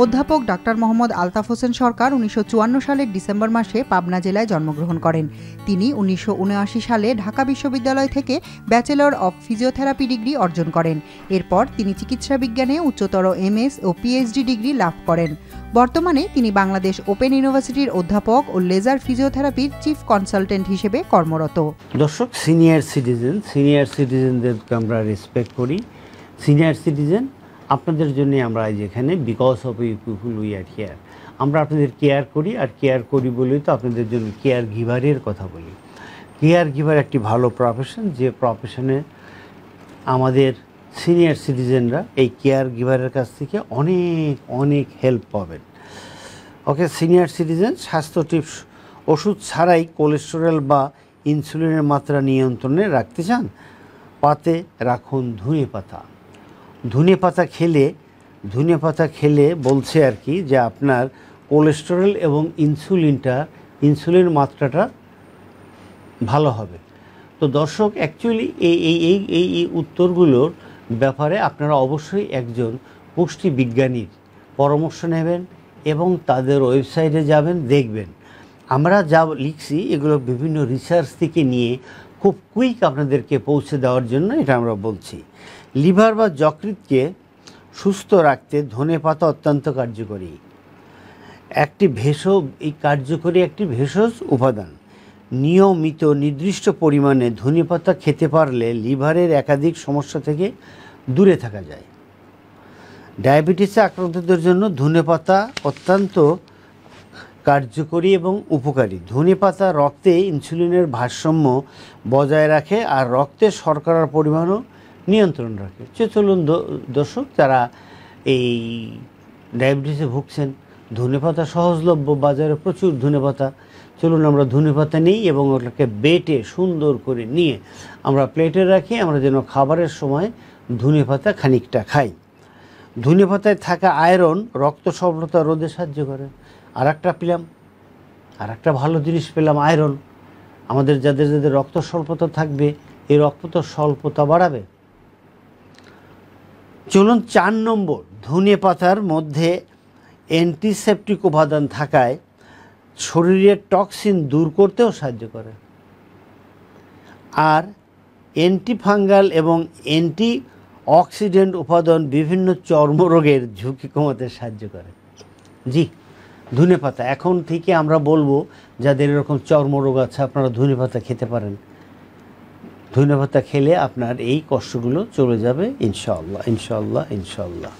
অধ্যাপক ডক্টর আলতাফ সরকার 1954 সালের ডিসেম্বর মাসে পাবনা জেলায় জন্মগ্রহণ করেন। তিনি 1979 সালে ঢাকা বিশ্ববিদ্যালয় থেকে ব্যাচেলর অব ফিজিওথেরাপি ডিগ্রি অর্জন করেন। এরপর তিনি চিকিৎসা বিজ্ঞানে উচ্চতর এমএস ও পিএইচডি ডিগ্রি লাভ করেন। বর্তমানে তিনি বাংলাদেশ ওপেন ইউনিভার্সিটির অধ্যাপক ও লেজার ফিজিওথেরাপির চিফ কনসালটেন্ট হিসেবে কর্মরত। দর্শক, সিনিয়র সিটিজেনদেরকে আমরা রেসপেক্ট করি। সিনিয়র সিটিজেন আপনাদের জন্য আমরা আজ এখানে, because of you people we are here. আমরা আপনাদের কেয়ার করি, আর কেয়ার করি বলেই তো আপনাদের জন্য কেয়ার গিভারের কথা বলি। কেয়ার গিভার একটি ভালো প্রফেশন, যে প্রফেশনে আমাদের সিনিয়র সিটিজেনরা এই কেয়ার গিভারের কাছ থেকে অনেক অনেক হেল্প পাবেন। ওকে, সিনিয়র সিটিজেন স্বাস্থ্য টিপস: ওষুধ ছাড়াই কোলেস্টেরল বা ইনসুলিনের মাত্রা নিয়ন্ত্রণে রাখতে চান? পাতে রাখুন ধনে পাতা। ধনে পাতা খেলে বলছে আর কি যে আপনার কোলেস্টেরল এবং ইনসুলিন মাত্রাটা ভালো হবে। তো দর্শক, অ্যাকচুয়ালি এই উত্তরগুলোর ব্যাপারে আপনারা অবশ্যই একজন পুষ্টি বিজ্ঞানীর পরামর্শ নেবেন এবং তাদের ওয়েবসাইটে যাবেন, দেখবেন। আমরা যা লিখছি এগুলো বিভিন্ন রিসার্চ থেকে নিয়ে খুব কুইক আপনাদেরকে পৌঁছে দেওয়ার জন্য এটা আমরা বলছি। লিভার বা যকৃৎকে সুস্থ রাখতে ধনে পাতা অত্যন্ত কার্যকরী একটি ভেষজ উপাদান। নিয়মিত নির্দিষ্ট পরিমাণে ধনে পাতা খেতে পারলে লিভারের একাধিক সমস্যা থেকে দূরে থাকা যায়। ডায়াবেটিসে আক্রান্তদের জন্য ধনে পাতা অত্যন্ত কার্যকরী এবং উপকারী। ধনে পাতা রক্তে ইনসুলিনের ভারসাম্য বজায় রাখে আর রক্তে শর্করার পরিমাণও নিয়ন্ত্রণ রাখে। চলুন দর্শক, যারা এই ডায়াবেটিসে ভুগছেন, ধনেপাতা সহজলভ্য, বাজারে প্রচুর ধনেপাতা। চলুন আমরা ধনেপাতা নিই এবং ওটাকে বেটে সুন্দর করে নিয়ে আমরা প্লেটে রাখি, আমরা যেন খাবারের সময় ধনেপাতা খানিকটা খাই। ধনেপাতায় থাকা আয়রন রক্ত স্বল্পতা রোধে সাহায্য করে। আর একটা ভালো জিনিস পেলাম, আয়রন। আমাদের যাদের রক্ত স্বল্পতা থাকবে, এই রক্ত স্বল্পতা বাড়াবে। চলুন 4 নম্বর, ধনে পাতার মধ্যে অ্যান্টিসেপটিক উপাদান থাকায় শরীরের টক্সিন দূর করতেও সাহায্য করে, আর অ্যান্টিফাঙ্গাল এবং অ্যান্টি অক্সিডেন্ট উপাদান বিভিন্ন চর্মরোগের ঝুঁকি কমাতে সাহায্য করে। জি, ধনে পাতা এখন থেকে আমরা বলবো যাদের এরকম চর্মরোগ আছে আপনারা ধনে পাতা খেতে পারেন। ধনে পাতা খেলে আপনার এই কষ্টগুলো চলে যাবে ইনশাআল্লাহ।